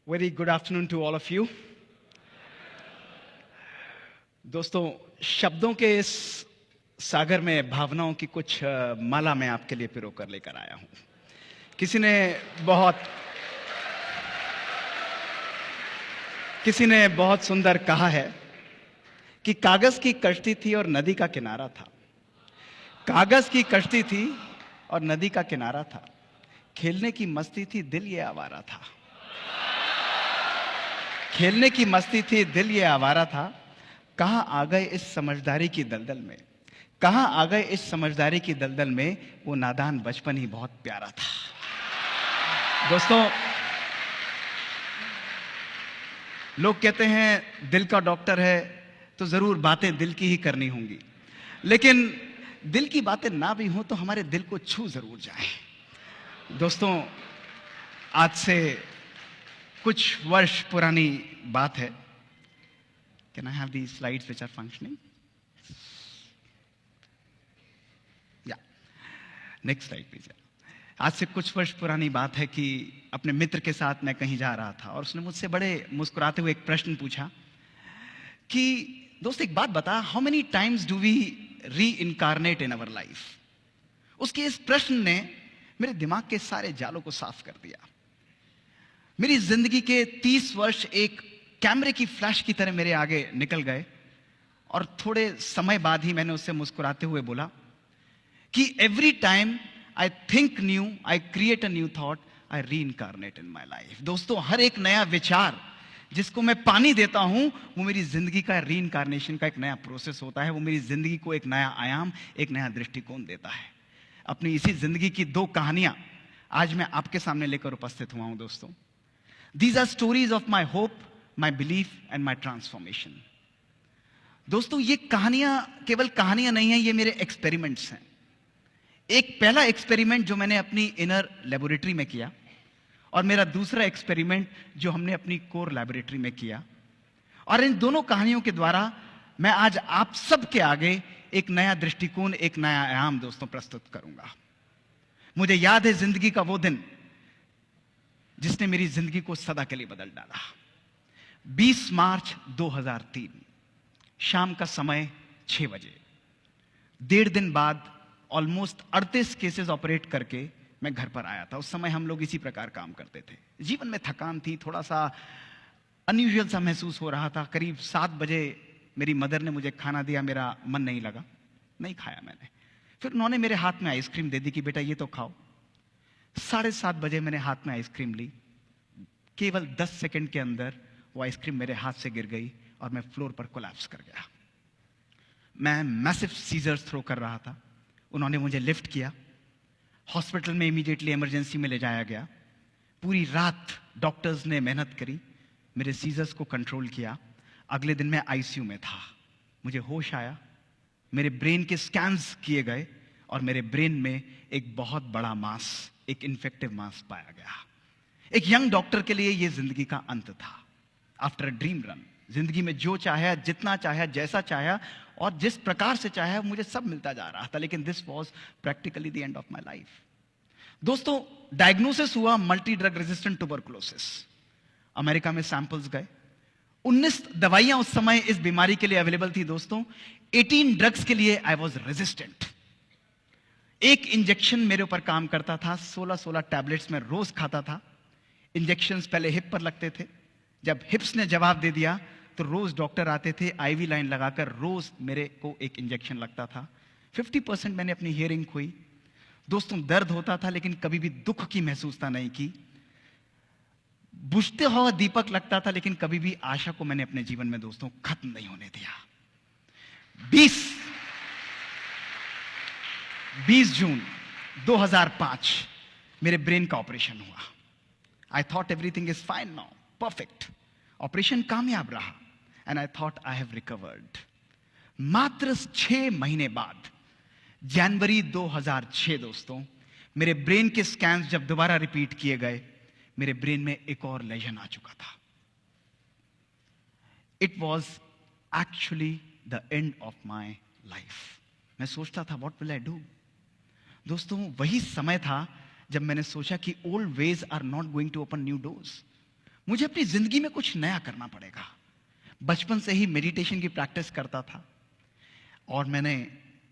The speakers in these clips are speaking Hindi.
Very good afternoon to all of you. दोस्तों, शब्दों के इस सागर में भावनाओं की कुछ माला मैं आपके लिए पिरो कर लेकर आया हूं। किसी ने बहुत सुंदर कहा है कि कागज की कश्ती थी और नदी का किनारा था। कागज की कश्ती थी और नदी का किनारा था। खेलने की मस्ती थी, दिल ये आवारा था। खेलने की मस्ती थी, दिल ये आवारा था। कहां आ गए इस समझदारी की दलदल में, कहां आ गए इस समझदारी की दलदल में। वो नादान बचपन ही बहुत प्यारा था। दोस्तों, लोग कहते हैं दिल का डॉक्टर है तो जरूर बातें दिल की ही करनी होंगी, लेकिन दिल की बातें ना भी हों तो हमारे दिल को छू जरूर जाए। दोस्तों, आज से कुछ वर्ष पुरानी बात है। Can I have these slides which are functioning? Yeah. Next slide please. आज से कुछ वर्ष पुरानी बात है कि अपने मित्र के साथ मैं कहीं जा रहा था और उसने मुझसे बड़े मुस्कुराते हुए एक प्रश्न पूछा कि दोस्त एक बात बता, how many times do we reincarnate in our life. उसके इस प्रश्न ने मेरे दिमाग के सारे जालों को साफ कर दिया। मेरी जिंदगी के 30 वर्ष एक कैमरे की फ्लैश की तरह मेरे आगे निकल गए और थोड़े समय बाद ही मैंने उससे मुस्कुराते हुए बोला कि every time I think new, I create a new thought, I reincarnate in my life. दोस्तों, हर एक नया विचार जिसको मैं पानी देता हूं वो मेरी जिंदगी का री इनकारनेशन का एक नया प्रोसेस होता है। वो मेरी जिंदगी को एक नया आयाम, एक नया दृष्टिकोण देता है। अपनी इसी जिंदगी की 2 कहानियां आज मैं आपके सामने लेकर उपस्थित हुआ हूं। दोस्तों, these are stories of my hope, my belief and my transformation. दोस्तों, ये कहानियां केवल कहानियां नहीं है, ये मेरे एक्सपेरिमेंट्स हैं। एक पहला एक्सपेरिमेंट जो मैंने अपनी इनर लेबोरेटरी में किया और मेरा दूसरा एक्सपेरिमेंट जो हमने अपनी कोर लेबोरेटरी में किया। और इन दोनों कहानियों के द्वारा मैं आज आप सबके आगे एक नया दृष्टिकोण, एक नया आयाम दोस्तों प्रस्तुत करूंगा। मुझे याद है जिंदगी का वो दिन जिसने मेरी जिंदगी को सदा के लिए बदल डाला। 20 मार्च 2003, शाम का समय 6 बजे। 1.5 दिन बाद ऑलमोस्ट 38 केसेस ऑपरेट करके मैं घर पर आया था। उस समय हम लोग इसी प्रकार काम करते थे। जीवन में थकान थी, थोड़ा सा अनयूजुअल सा महसूस हो रहा था। करीब 7 बजे मेरी मदर ने मुझे खाना दिया, मेरा मन नहीं लगा, नहीं खाया मैंने। फिर उन्होंने मेरे हाथ में आइसक्रीम दे दी कि बेटा ये तो खाओ। 7:30 बजे मैंने हाथ में आइसक्रीम ली। केवल 10 सेकंड के अंदर वो आइसक्रीम मेरे हाथ से गिर गई और मैं फ्लोर पर कोलैप्स कर गया। मैं मैसिव सीजर्स थ्रो कर रहा था। उन्होंने मुझे लिफ्ट किया, हॉस्पिटल में इमीडिएटली इमरजेंसी में ले जाया गया। पूरी रात डॉक्टर्स ने मेहनत करी, मेरे सीजर्स को कंट्रोल किया। अगले दिन मैं आईसीयू में था। मुझे होश आया, मेरे ब्रेन के स्कैन्स किए गए और मेरे ब्रेन में एक बहुत बड़ा मास, एक इन्फेक्टिव मास पाया गया। एक यंग डॉक्टर के लिए यह जिंदगी का अंत था। आफ्टर अ ड्रीम रन, जिंदगी में जो चाहे, जितना चाहे, जैसा चाहे और जिस प्रकार से चाहे मुझे सब मिलता जा रहा था, लेकिन this was practically the end of my life. दोस्तों, डायग्नोसिस हुआ multi drug resistant tuberculosis. America में सैंपल्स गए। 19 दवाइयां उस समय इस बीमारी के लिए अवेलेबल थी। दोस्तों, 18 ड्रग्स के लिए आई वॉज रेजिस्टेंट। एक इंजेक्शन मेरे ऊपर काम करता था। 16 टैबलेट्स में रोज खाता था। इंजेक्शंस पहले हिप पर लगते थे। जब हिप्स ने जवाब दे दिया तो रोज डॉक्टर आते थे, आईवी लाइन लगाकर रोज मेरे को एक इंजेक्शन लगता था। 50% मैंने अपनी हियरिंग खोई। दोस्तों, दर्द होता था लेकिन कभी भी दुख की महसूसता नहीं की। बुझते हुआ दीपक लगता था लेकिन कभी भी आशा को मैंने अपने जीवन में दोस्तों खत्म नहीं होने दिया। 20 जून 2005 मेरे ब्रेन का ऑपरेशन हुआ। I thought everything is fine now, perfect. Operation कामयाब रहा and I thought I have recovered. मात्र 6 महीने बाद जनवरी 2006 दोस्तों, मेरे ब्रेन के स्कैन्स जब दोबारा रिपीट किए गए, मेरे ब्रेन में एक और लेजन आ चुका था। It was actually the end of my life. मैं सोचता था व्हाट विल आई डू। दोस्तों, वही समय था जब मैंने सोचा कि old ways are not going to open new doors. मुझे अपनी जिंदगी में कुछ नया करना पड़ेगा। बचपन से ही मेडिटेशन की प्रैक्टिस करता था और मैंने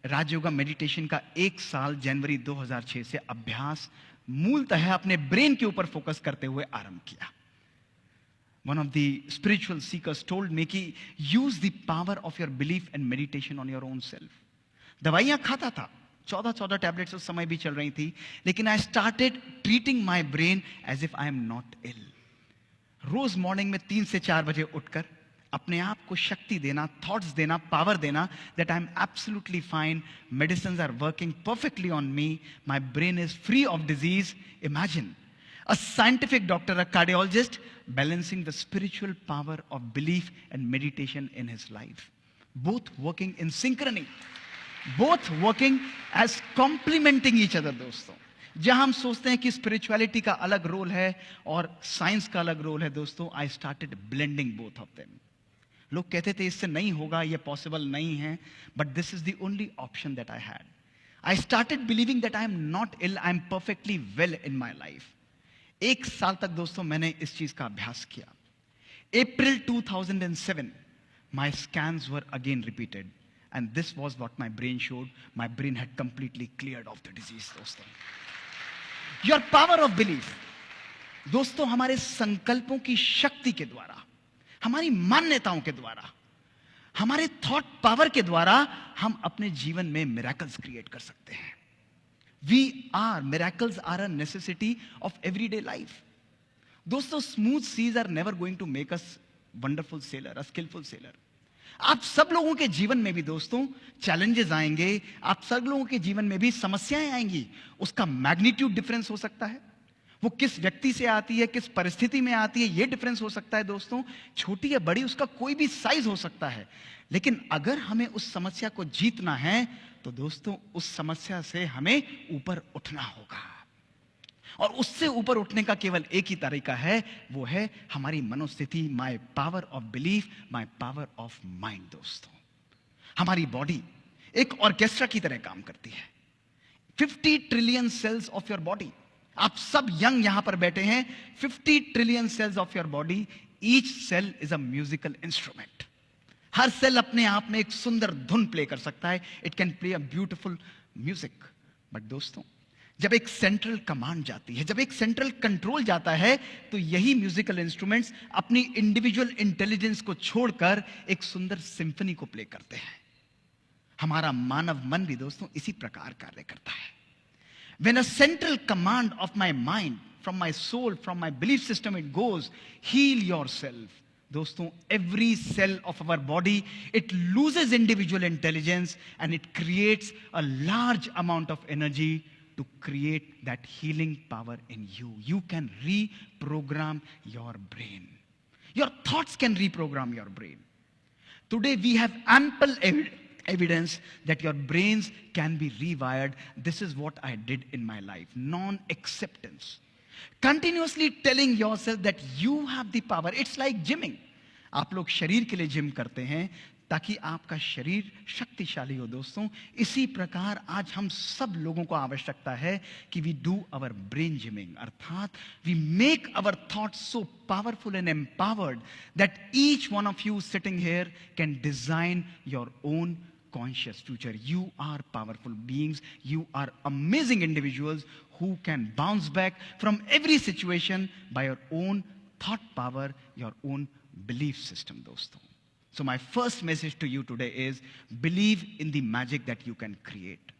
राजयोगा मेडिटेशन का 1 साल जनवरी 2006 से अभ्यास मूलतः अपने ब्रेन के ऊपर फोकस करते हुए आरंभ किया। One of the spiritual seekers told me कि use the power of your belief and meditation on your own self. दवाइयां खाता था, 14 टैबलेट्स उस समय भी चल रही थी, लेकिन I started treating my brain as if I am not ill. रोज मॉर्निंग में 3 से 4 बजे उठकर अपने आप को शक्ति देना, थॉट्स देना, पावर देना that I am absolutely fine, medicines are working perfectly on me, my brain is free of disease. Imagine a scientific doctor, a cardiologist, balancing the spiritual power of belief and meditation in his life. Both working in synchrony. Both working as complementing each other, दोस्तों। जहां हम सोचते हैं कि स्पिरिचुअलिटी का अलग रोल है और साइंस का अलग रोल है, दोस्तों, I started blending both of them. लोग कहते थे इससे नहीं होगा, ये पॉसिबल नहीं है, but this is the only option that I had. I started believing that I am not ill, I am perfectly well in my life. 1 साल तक, दोस्तों, मैंने इस चीज का अभ्यास किया। April 2007, my scans were again repeated, and this was what my brain showed. My brain had completely cleared of the disease, दोस्तों। Your power of belief, दोस्तों, हमारे संकल्पों की शक्ति के द्वारा, हमारी मान्यताओं के द्वारा, हमारे थॉट पावर के द्वारा हम अपने जीवन में मिरेकल्स क्रिएट कर सकते हैं। Miracles are a necessity of everyday life. दोस्तों, smooth seas are never going to make us wonderful sailor, a skilful sailor. आप सब लोगों के जीवन में भी, दोस्तों, चैलेंजेस आएंगे, आप सब लोगों के जीवन में भी समस्याएं आएंगी। उसका मैग्नीट्यूड डिफरेंस हो सकता है, वो किस व्यक्ति से आती है, किस परिस्थिति में आती है, ये डिफरेंस हो सकता है, दोस्तों। छोटी या बड़ी, उसका कोई भी साइज हो सकता है, लेकिन अगर हमें उस समस्या को जीतना है तो दोस्तों उस समस्या से हमें ऊपर उठना होगा। और उससे ऊपर उठने का केवल एक ही तरीका है, वो है हमारी मनोस्थिति, my power of belief, my power of mind. दोस्तों, हमारी बॉडी एक ऑर्केस्ट्रा की तरह काम करती है। 50 trillion cells of your body, आप सब यंग यहां पर बैठे हैं, 50 trillion cells of your body, each cell is a musical instrument. हर सेल अपने आप में एक सुंदर धुन प्ले कर सकता है, it can play a beautiful music. But दोस्तों, जब एक सेंट्रल कमांड जाती है, जब एक सेंट्रल कंट्रोल जाता है, तो यही म्यूजिकल इंस्ट्रूमेंट्स अपनी इंडिविजुअल इंटेलिजेंस को छोड़कर एक सुंदर सिंफनी को प्ले करते हैं। हमारा मानव मन भी, दोस्तों, इसी प्रकार कार्य करता है। When a central command of my mind, from my soul, from my belief system, it goes, heal yourself. दोस्तों, every cell of our body, it loses individual intelligence and it creates a large amount of energy to create that healing power in you. You can reprogram your brain. Your thoughts can reprogram your brain. Today we have ample evidence that your brains can be rewired. This is what I did in my life. Non-acceptance. Continuously telling yourself that you have the power. It's like gymming. आप लोग शरीर के लिए जिम करते हैं ताकि आपका शरीर शक्तिशाली हो। दोस्तों, इसी प्रकार आज हम सब लोगों को आवश्यकता है कि we do our brain gymming, अर्थात we make our thoughts so powerful and empowered that each one of you sitting here can design your own conscious future. You are powerful beings. You are amazing individuals who can bounce back from every situation by your own thought power, your own belief system, dosto. So my first message to you today is believe in the magic that you can create.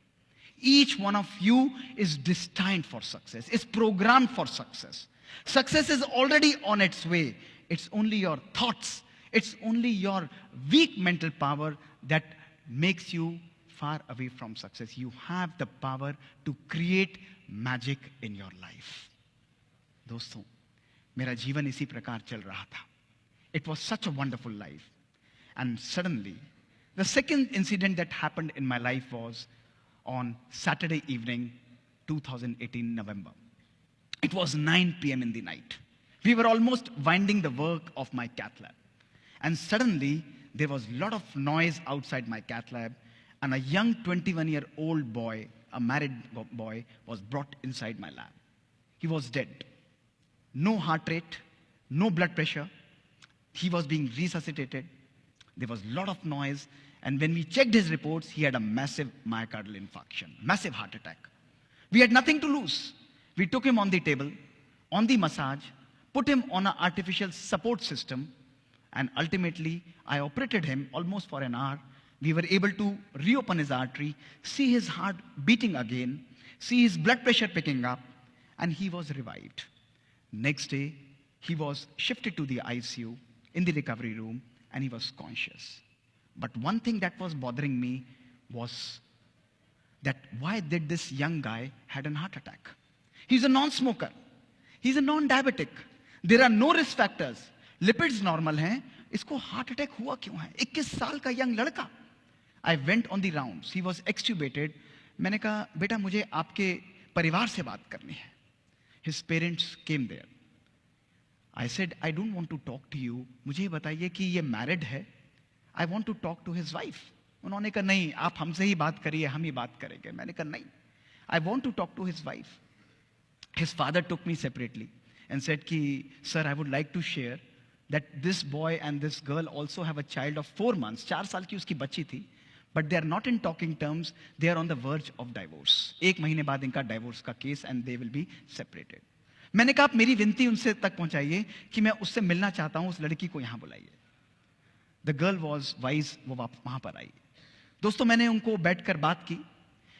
Each one of you is destined for success, is programmed for success. Success is already on its way. It's only your thoughts, it's only your weak mental power that makes you far away from success. You have the power to create magic in your life. दोस्तों, मेरा जीवन इसी प्रकार चल रहा था. It was such a wonderful life. And suddenly, the second incident that happened in my life was on Saturday evening, 2018 November. It was 9 p.m. in the night. We were almost winding the work of my cath lab. And suddenly, there was a lot of noise outside my cath lab, and a young 21-year-old boy, a married boy, was brought inside my lab. He was dead. No heart rate, no blood pressure. He was being resuscitated. There was a lot of noise. And when we checked his reports, he had a massive myocardial infarction, massive heart attack. We had nothing to lose. We took him on the table, on the massage, put him on an artificial support system, and ultimately, I operated him almost for an hour. We were able to reopen his artery, see his heart beating again, see his blood pressure picking up, and he was revived. Next day, he was shifted to the ICU in the recovery room, and he was conscious. But one thing that was bothering me was that why did this young guy had a heart attack? He's a non-smoker. He's a non-diabetic. There are no risk factors. Lipids normal हैं. इसको heart attack हुआ क्यों है? 21 साल का young लड़का. I went on the rounds. He was extubated. मैंने कहा बेटा मुझे आपके परिवार से बात करनी है. His parents came there. I said I don't want to talk to you. मुझे बताइए कि ये married है. I want to talk to his wife. उन्होंने कहा नहीं आप हमसे ही बात करिए हम ही बात करेंगे. मैंने कहा नहीं. I want to talk to his wife. His father took me separately and said कि sir I would like to share that this boy and this girl also have a child of 4 months. 4 साल की उसकी बच्ची थी. But they are not in talking terms. They are on the verge of divorce. 1 महीने बाद इनका divorce का case and they will be separated. मैंने कहा आप मेरी विनती उनसे तक पहुंचाइए कि मैं उससे मिलना चाहता हूं. उस लड़की को यहां बुलाइए. The girl was wise. वो वहां पर आई. दोस्तों मैंने उनको बैठकर बात की.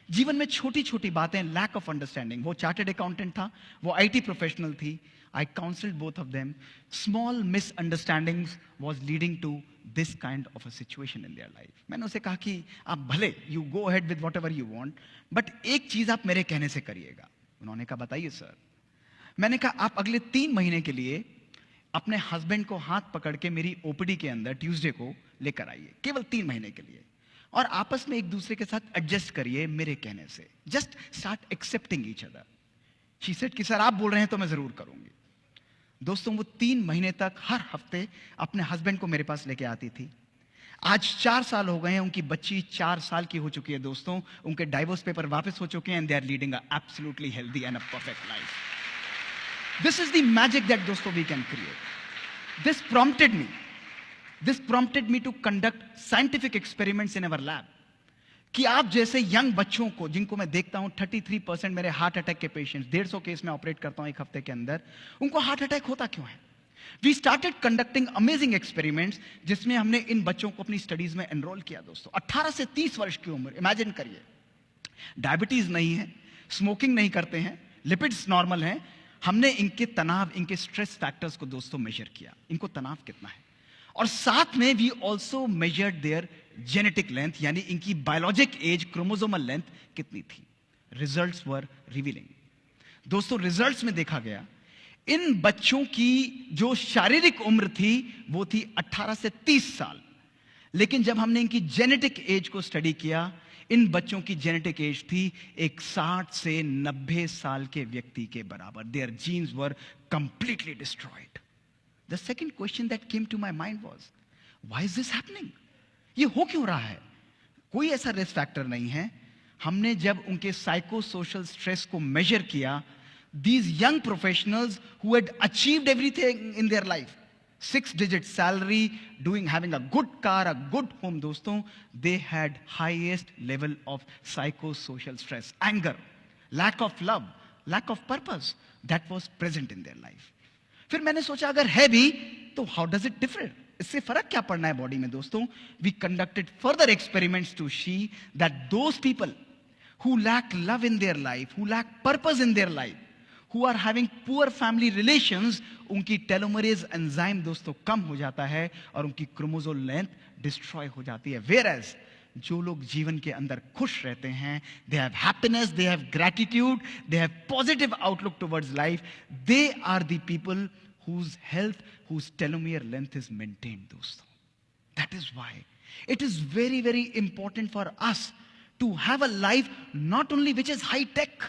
जीवन में छोटी छोटी बातें, लैक ऑफ अंडरस्टैंडिंग. वो चार्टर्ड अकाउंटेंट था, वो आईटी प्रोफेशनल थी. I counseled both of them. Small misunderstandings was leading to this kind of a situation in their life. मैंने उसे कहा कि आप भले you go ahead with whatever you want, but एक चीज आप मेरे कहने से करिएगा. उन्होंने कहा बताइए सर. मैंने कहा आप अगले 3 महीने के लिए अपने हस्बैंड को हाथ पकड़ के मेरी ओपीडी के अंदर ट्यूसडे को लेकर आइए, केवल 3 महीने के लिए, और आपस में एक दूसरे के साथ एडजस्ट करिए मेरे कहने से. Just start accepting each other. She said कि सर आप बोल रहे हैं तो मैं जरूर करूंगी. दोस्तों वो 3 महीने तक हर हफ्ते अपने हस्बैंड को मेरे पास लेके आती थी. आज 4 साल हो गए हैं. उनकी बच्ची 4 साल की हो चुकी है दोस्तों. उनके डाइवोर्स पेपर वापस हो चुके हैं and they are leading a absolutely healthy and a perfect life. This is the magic that दोस्तों we can create. This prompted me to conduct scientific experiments in our lab. कि आप जैसे यंग बच्चों को, जिनको मैं देखता हूं 33% मेरे हार्ट अटैक के पेशेंट्स, 150 केस में ऑपरेट करता हूं 1 हफ्ते के अंदर, उनको हार्ट अटैक होता क्यों है? We started conducting amazing experiments, जिसमें हमने इन बच्चों को अपनी स्टडीज में एनरोल किया. दोस्तों 18 से 30 वर्ष की उम्र, इमेजिन करिए. डायबिटीज नहीं है, स्मोकिंग नहीं करते हैं, लिपिड्स नॉर्मल हैं. हमने इनके तनाव, इनके स्ट्रेस फैक्टर्स को दोस्तों मेजर किया. इनको तनाव कितना है, और साथ में we also measured their genetic length, यानी इनकी बायोलॉजिक एज, क्रोमोसोमल लेंथ कितनी थी. Results were revealing. दोस्तों रिजल्ट्स में देखा गया इन बच्चों की जो शारीरिक उम्र थी वो थी 18 से 30 साल, लेकिन जब हमने इनकी जेनेटिक एज को स्टडी किया, इन बच्चों की जेनेटिक एज थी एक 60 से 90 साल के व्यक्ति के बराबर. Their genes were completely destroyed. The second question that came to my mind was, why is this happening? ये हो क्यों रहा है? कोई ऐसा रिस्क फैक्टर नहीं है. हमने जब उनके साइको सोशल स्ट्रेस को मेजर किया, these young professionals who had achieved everything in their life, 6-digit salary, having a good car, a good home, दोस्तों, they had highest level of psychosocial stress, anger, lack of love, lack of purpose that was present in their life. फिर मैंने सोचा अगर है भी तो हाउ डज इट डिफर, इससे फर्क क्या पड़ना है बॉडी में. दोस्तों we conducted further experiments to see that those people who lack love in their life, who lack purpose in their life, who are having poor family relations, उनकी टेलोमरेज एंजाइम दोस्तों कम हो जाता है और उनकी क्रोमोसोम लेंथ डिस्ट्रॉय हो जाती है. वेयर एज जो लोग जीवन के अंदर खुश रहते हैं, they have happiness, they have gratitude, they have positive outlook towards life, they are the people whose health, whose telomere length is maintained, दोस्तों. That is why it is very, very important for us to have a life not only which is high tech.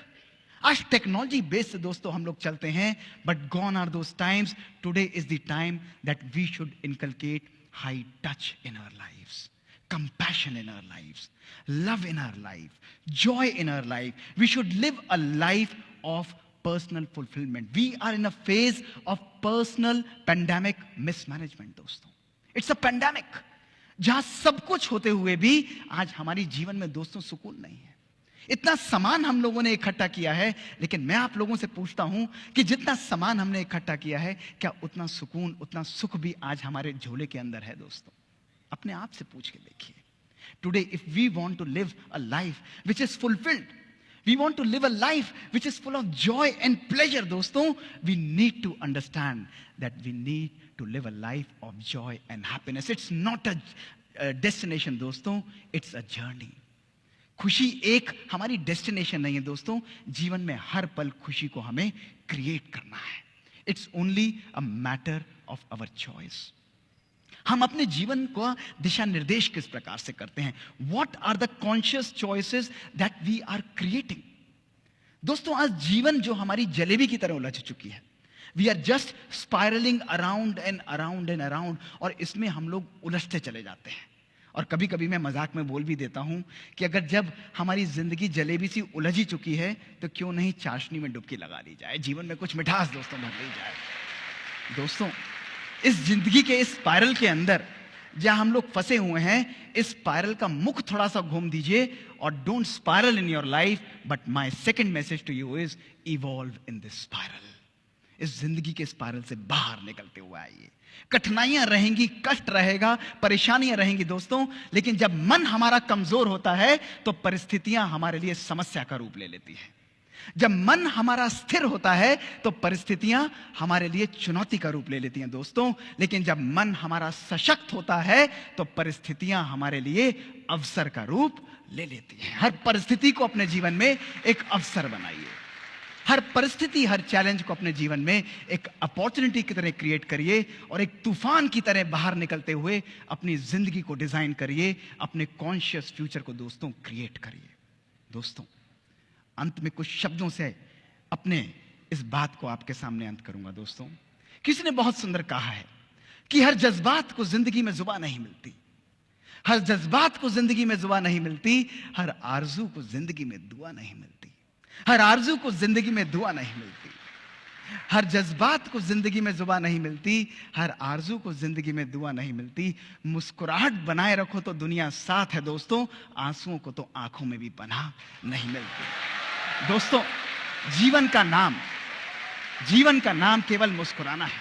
आज टेक्नोलॉजी बेस्ड से दोस्तों हम लोग चलते हैं, but gone are those times. Today is the time that we should inculcate high touch in our lives, compassion in our lives, love in our life, joy in our life. We should live a life of personal fulfilment. We are in a phase of personal pandemic mismanagement दोस्तों. इट्स अ पैंडेमिक जहां सब कुछ होते हुए भी आज हमारी जीवन में दोस्तों सुकून नहीं है. इतना सामान हम लोगों ने इकट्ठा किया है, लेकिन मैं आप लोगों से पूछता हूं कि जितना सामान हमने इकट्ठा किया है, क्या उतना सुकून, उतना सुख भी आज हमारे झोले के अंदर है दोस्तों? अपने आप से पूछ के देखिए. Today if we want to live a life which is fulfilled, we want to live a life which is full of joy and pleasure दोस्तों, we need to understand that we need to live a life of joy and happiness. It's not a destination दोस्तों, इट्स अ जर्नी. खुशी एक हमारी डेस्टिनेशन नहीं है दोस्तों. जीवन में हर पल खुशी को हमें क्रिएट करना है. It's only a matter of our choice. हम अपने जीवन को दिशा निर्देश किस प्रकार से करते हैं? What are the conscious choices that we are creating? दोस्तों आज जीवन जो हमारी जलेबी की तरह उलझ चुकी है. We are just spiralling around and around and around, और इसमें हम लोग उलझते चले जाते हैं. और कभी कभी मैं मजाक में बोल भी देता हूं कि अगर जब हमारी जिंदगी जलेबी सी उलझ ही चुकी है, तो क्यों नहीं चाशनी में डुबकी लगा ली जाए, जीवन में कुछ मिठास दोस्तों भर ली जाए. दोस्तों इस जिंदगी के इस स्पाइरल के अंदर जहां हम लोग फंसे हुए हैं, इस स्पाइरल का मुख थोड़ा सा घूम दीजिए, और don't spiral in your life. But my second message to you is evolve in this spiral. इस जिंदगी के स्पाइरल से बाहर निकलते हुए आइए. कठिनाइयां रहेंगी, कष्ट रहेगा, परेशानियां रहेंगी दोस्तों, लेकिन जब मन हमारा कमजोर होता है तो परिस्थितियां हमारे लिए समस्या का रूप ले लेती है. जब मन हमारा स्थिर होता है तो परिस्थितियां हमारे लिए चुनौती का रूप ले लेती हैं दोस्तों. लेकिन जब मन हमारा सशक्त होता है तो परिस्थितियां हमारे लिए अवसर का रूप ले लेती हैं. हर परिस्थिति को अपने जीवन में एक अवसर बनाइए. हर परिस्थिति, हर चैलेंज को अपने जीवन में एक अपॉर्चुनिटी की तरह क्रिएट करिए, और एक तूफान की तरह बाहर निकलते हुए अपनी जिंदगी को डिजाइन करिए. अपने कॉन्शियस फ्यूचर को दोस्तों क्रिएट करिए. दोस्तों अंत में कुछ शब्दों से अपने इस बात को आपके सामने अंत करूंगा. दोस्तों किसी ने बहुत सुंदर कहा है कि हर जज्बात को जिंदगी में जुबान नहीं मिलती. हर जज्बात को जिंदगी में जुबान नहीं मिलती. हर आरजू को जिंदगी में दुआ नहीं मिलती. हर आरजू को जिंदगी में दुआ नहीं मिलती. हर जज्बात को जिंदगी में जुबान नहीं मिलती. हर आरजू को जिंदगी में दुआ नहीं मिलती. मुस्कुराहट बनाए रखो तो दुनिया साथ है दोस्तों. आंसुओं को तो आंखों में भी पनाह नहीं मिलती. दोस्तों जीवन का नाम केवल मुस्कुराना है.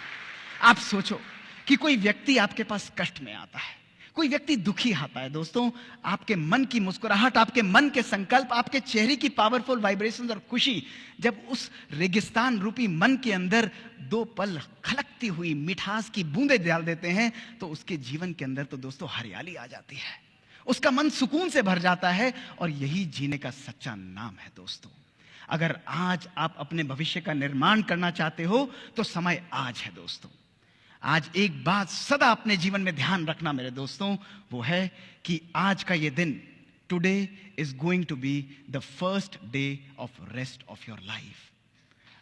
आप सोचो कि कोई व्यक्ति आपके पास कष्ट में आता है, कोई व्यक्ति दुखी आता है. दोस्तों आपके मन की मुस्कुराहट, आपके मन के संकल्प, आपके चेहरे की पावरफुल वाइब्रेशंस और खुशी जब उस रेगिस्तान रूपी मन के अंदर दो पल खलकती हुई मिठास की बूंदें डाल देते हैं, तो उसके जीवन के अंदर तो दोस्तों हरियाली आ जाती है. उसका मन सुकून से भर जाता है, और यही जीने का सच्चा नाम है. दोस्तों अगर आज आप अपने भविष्य का निर्माण करना चाहते हो तो समय आज है. दोस्तों आज एक बात सदा अपने जीवन में ध्यान रखना मेरे दोस्तों, वो है कि आज का ये दिन, today is going to be the first day of rest of your life.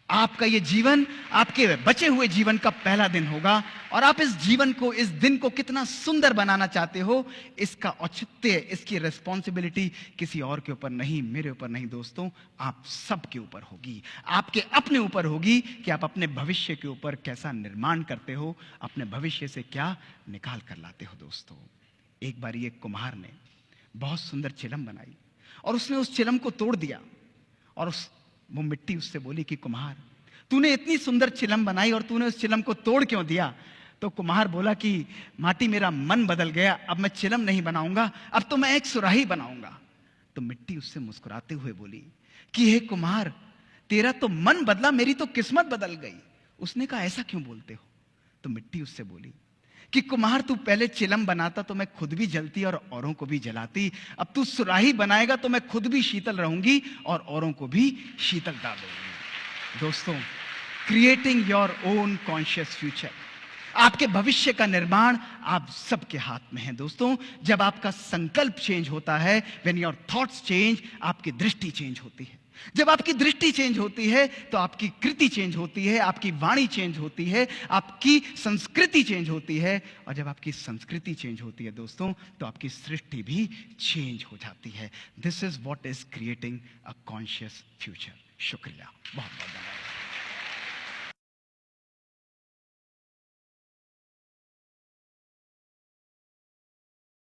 आपका ये जीवन आपके बचे हुए जीवन का पहला दिन होगा, और आप इस जीवन को, इस दिन को कितना सुंदर बनाना चाहते हो, इसका औचित्य, इसकी रिस्पॉन्सिबिलिटी किसी और के ऊपर नहीं, मेरे ऊपर नहीं दोस्तों, आप सबके ऊपर होगी. आपके अपने ऊपर होगी कि आप अपने भविष्य के ऊपर कैसा निर्माण करते हो, अपने भविष्य से क्या निकाल कर लाते हो. दोस्तों एक बार एक कुम्हार ने बहुत सुंदर चिलम बनाई, और उसने उस चिलम को तोड़ दिया, और वो मिट्टी उससे बोली कि कुम्हार, तूने इतनी सुंदर चिलम बनाई और तूने उस चिलम को तोड़ क्यों दिया? तो कुम्हार बोला कि माटी, मेरा मन बदल गया, अब मैं चिलम नहीं बनाऊंगा, अब तो मैं एक सुराही बनाऊंगा. तो मिट्टी उससे मुस्कुराते हुए बोली कि हे कुम्हार, तेरा तो मन बदला, मेरी तो किस्मत बदल गई. उसने कहा ऐसा क्यों बोलते हो? तो मिट्टी उससे बोली कि कुम्हार, तू पहले चिलम बनाता तो मैं खुद भी जलती और औरों को भी जलाती. अब तू सुराही बनाएगा तो मैं खुद भी शीतल रहूंगी और औरों को भी शीतलता दूंगी. दोस्तों creating your own conscious future, आपके भविष्य का निर्माण आप सबके हाथ में है. दोस्तों जब आपका संकल्प चेंज होता है, व्हेन योर थॉट्स चेंज, आपकी दृष्टि चेंज होती है. जब आपकी दृष्टि चेंज होती है तो आपकी कृति चेंज होती है, आपकी वाणी चेंज होती है, आपकी संस्कृति चेंज होती है, और जब आपकी संस्कृति चेंज होती है दोस्तों, तो आपकी सृष्टि भी चेंज हो जाती है. This is what is creating a conscious future. शुक्रिया, बहुत बहुत.